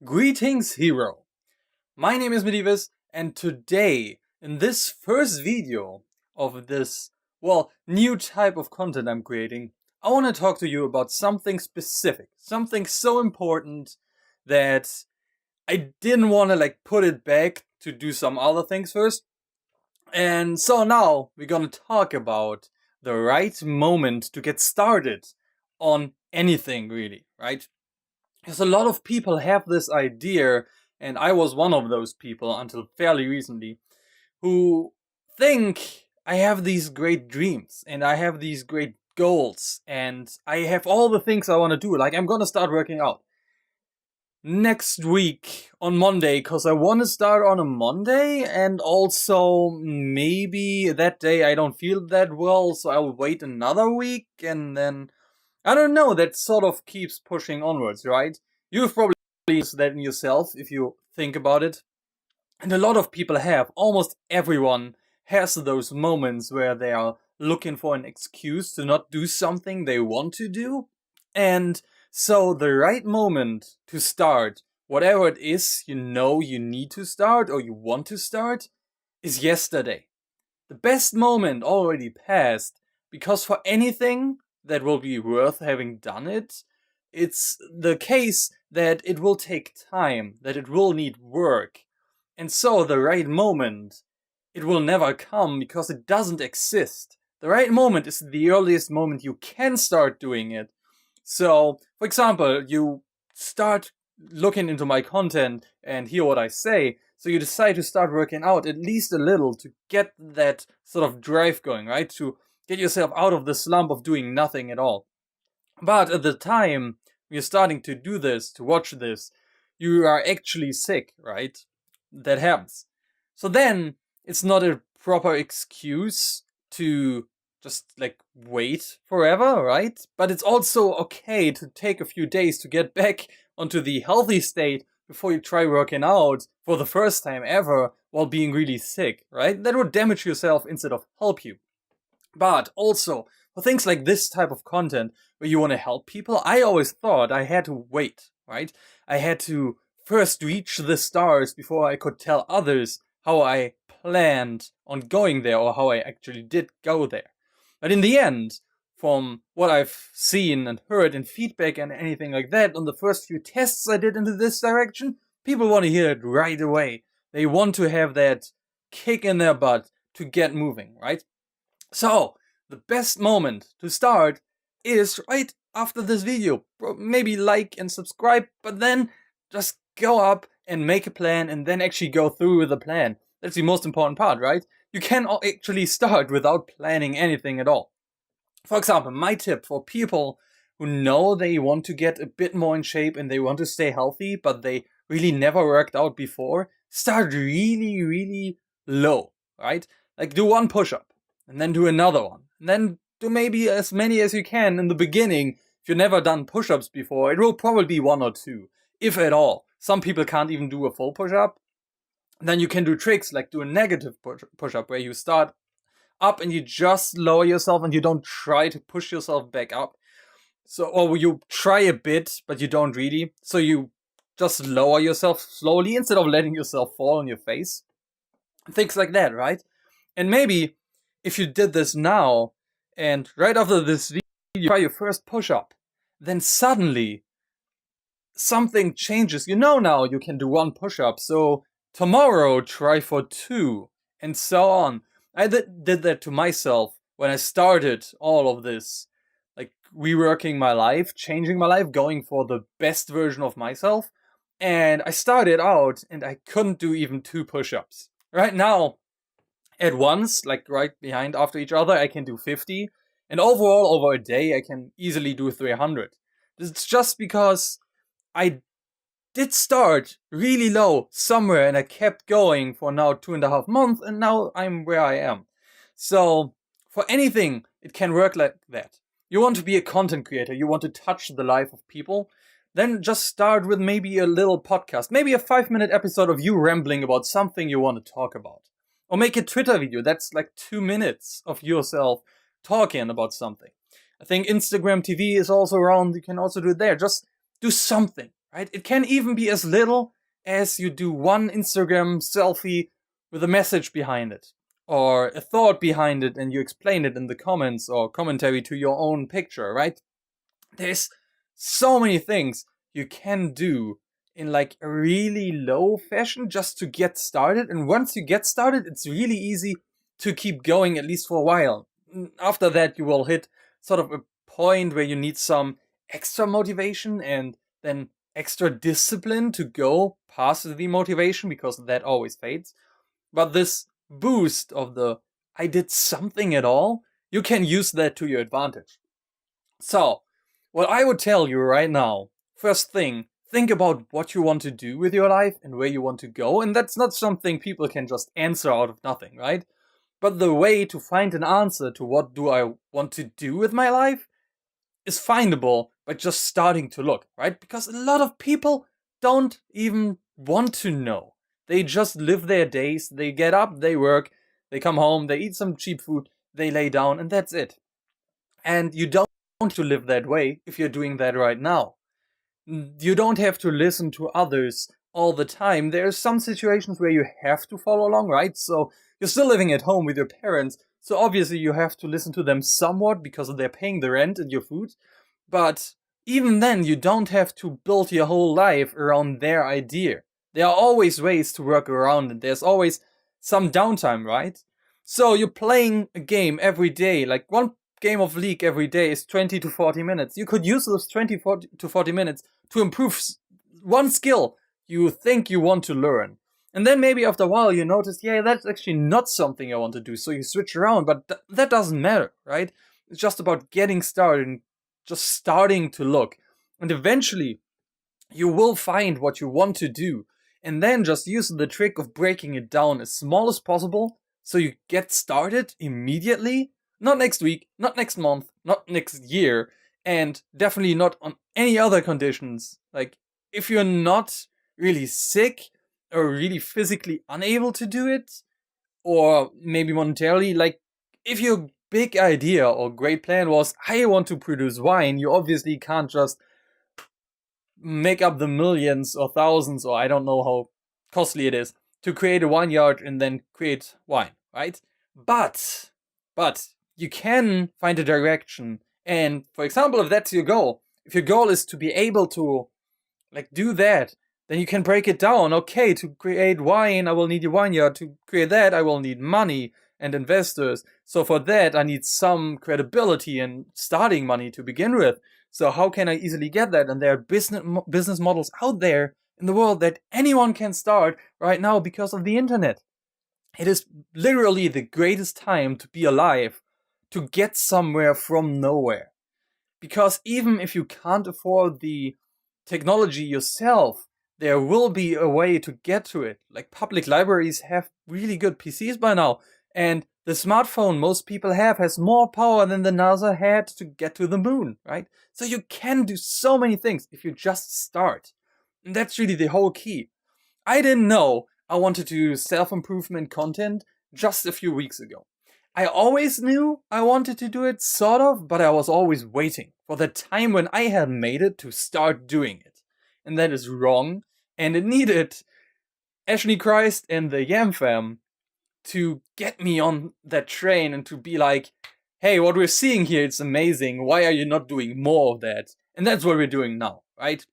Greetings, hero! My name is Medivhus, and today, in this first video of this, new type of content I'm creating, I want to talk to you about something specific, something so important that I didn't want to put it back to do some other things first. And so now we're gonna talk about the right moment to get started on anything, really, right? Because a lot of people have this idea, and I was one of those people until fairly recently, who think I have these great dreams and I have these great goals and I have all the things I want to do. Like, I'm gonna start working out next week on Monday because I want to start on a Monday, and also maybe that day I don't feel that well, so I'll wait another week, and then I don't know, that sort of keeps pushing onwards, right? You've probably used that in yourself if you think about it. And a lot of people have. Almost everyone has those moments where they are looking for an excuse to not do something they want to do. And so the right moment to start, whatever it is you know you need to start or you want to start, is yesterday. The best moment already passed, because for anything that will be worth having done it, it's the case that it will take time, that it will need work. And so the right moment, it will never come because it doesn't exist. The right moment is the earliest moment you can start doing it. So, for example, you start looking into my content and hear what I say, so you decide to start working out at least a little to get that sort of drive going, right? To get yourself out of the slump of doing nothing at all. But at the time you're starting to do this, to watch this, you are actually sick, right? That happens. So then it's not a proper excuse to just wait forever, right? But it's also okay to take a few days to get back onto the healthy state before you try working out for the first time ever while being really sick, right? That would damage yourself instead of help you. But also, for things like this type of content where you want to help people, I always thought I had to wait, right? I had to first reach the stars before I could tell others how I planned on going there or how I actually did go there. But in the end, from what I've seen and heard in feedback and anything like that, on the first few tests I did into this direction, people want to hear it right away. They want to have that kick in their butt to get moving, right? So, the best moment to start is right after this video. Maybe like and subscribe, but then just go up and make a plan and then actually go through with the plan. That's the most important part, right? You can actually start without planning anything at all. For example, my tip for people who know they want to get a bit more in shape and they want to stay healthy, but they really never worked out before, start really, really low, right? Like, do one push-up and then do another one, and then do maybe as many as you can in the beginning. If you've never done push-ups before, it will probably be one or two, if at all. Some people can't even do a full push-up. Then you can do tricks like do a negative push-up where you start up and you just lower yourself and you don't try to push yourself back up. So, or you try a bit, but you don't really. So you just lower yourself slowly instead of letting yourself fall on your face. Things like that, right? And maybe if you did this now, and right after this video, you try your first push-up, then suddenly something changes. You know now you can do one push-up, so tomorrow try for two, and so on. I did that to myself when I started all of this, like reworking my life, changing my life, going for the best version of myself. And I started out and I couldn't do even two push-ups. Right now, at once, like right behind after each other, I can do 50. And overall, over a day, I can easily do 300. It's just because I did start really low somewhere and I kept going for now 2.5 months, and now I'm where I am. So for anything, it can work like that. You want to be a content creator, you want to touch the life of people, then just start with maybe a little podcast, maybe a 5-minute episode of you rambling about something you want to talk about. Or make a Twitter video that's like 2 minutes of yourself talking about something. I think Instagram TV is also around, you can also do it there. Just do something. right? It can even be as little as you do one Instagram selfie with a message behind it, or a thought behind it, and you explain it in the comments or commentary to your own picture, right? There's so many things you can do in like a really low fashion just to get started. And once you get started, it's really easy to keep going, at least for a while. After that, you will hit sort of a point where you need some extra motivation and then extra discipline to go past the motivation, because that always fades. But this boost of the I did something at all, you can use that to your advantage. So, what I would tell you right now, first thing, think about what you want to do with your life and where you want to go. And that's not something people can just answer out of nothing, right? But the way to find an answer to what do I want to do with my life is findable by just starting to look, right? Because a lot of people don't even want to know. They just live their days, they get up, they work, they come home, they eat some cheap food, they lay down, and that's it. And you don't have to live that way if you're doing that right now. You don't have to listen to others all the time. There are some situations where you have to follow along, right? So you're still living at home with your parents, so obviously you have to listen to them somewhat because they're paying the rent and your food. But even then, you don't have to build your whole life around their idea. There are always ways to work around it. There's always some downtime, right? So you're playing a game every day, like one game of League every day is 20 to 40 minutes. You could use those 20 to 40 minutes to improve one skill you think you want to learn. And then maybe after a while you notice, yeah, that's actually not something I want to do. So you switch around, but that doesn't matter, right? It's just about getting started and just starting to look. And eventually you will find what you want to do. And then just use the trick of breaking it down as small as possible so you get started immediately. Not next week, not next month, not next year, and definitely not on any other conditions. Like, if you're not really sick or really physically unable to do it, or maybe monetarily, like, if your big idea or great plan was, I want to produce wine, you obviously can't just make up the millions or thousands, or I don't know how costly it is, to create a vineyard and then create wine, right? But you can find a direction. And for example, if that's your goal, if your goal is to be able to like do that, then you can break it down. Okay, to create wine, I will need a vineyard. To create that, I will need money and investors. So for that, I need some credibility and starting money to begin with. So how can I easily get that? And there are business models out there in the world that anyone can start right now because of the internet. It is literally the greatest time to be alive, to get somewhere from nowhere. Because even if you can't afford the technology yourself, there will be a way to get to it. Like, public libraries have really good PCs by now, and the smartphone most people have has more power than the NASA had to get to the moon, right? So you can do so many things if you just start. And that's really the whole key. I didn't know I wanted to do self-improvement content just a few weeks ago. I always knew I wanted to do it, sort of, but I was always waiting for the time when I had made it to start doing it. And that is wrong, and it needed Ashley Christ and the Yam Fam to get me on that train and to be like, hey, what we're seeing here, it's amazing, why are you not doing more of that? And that's what we're doing now, right?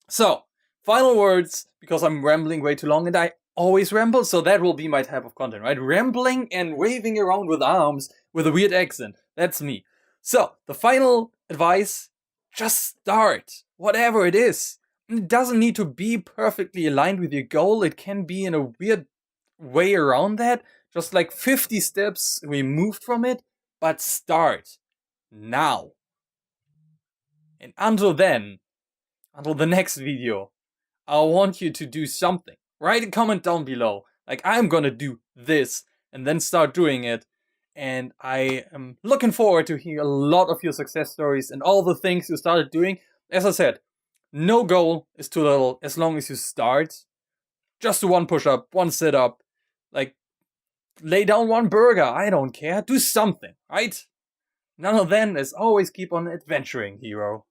So, final words, because I'm rambling way too long, and I always ramble, so that will be my type of content, right? Rambling and waving around with arms with a weird accent. That's me. So, the final advice, just start. Whatever it is. It doesn't need to be perfectly aligned with your goal. It can be in a weird way around that. Just like 50 steps removed from it. But start. Now. And until then, until the next video, I want you to do something. Write a comment down below. Like, I'm gonna do this, and then start doing it. And I am looking forward to hear a lot of your success stories and all the things you started doing. As I said, no goal is too little as long as you start. Just do one push-up, one sit-up, like, lay down one burger, I don't care. Do something, right? None of them, as always, keep on adventuring, hero.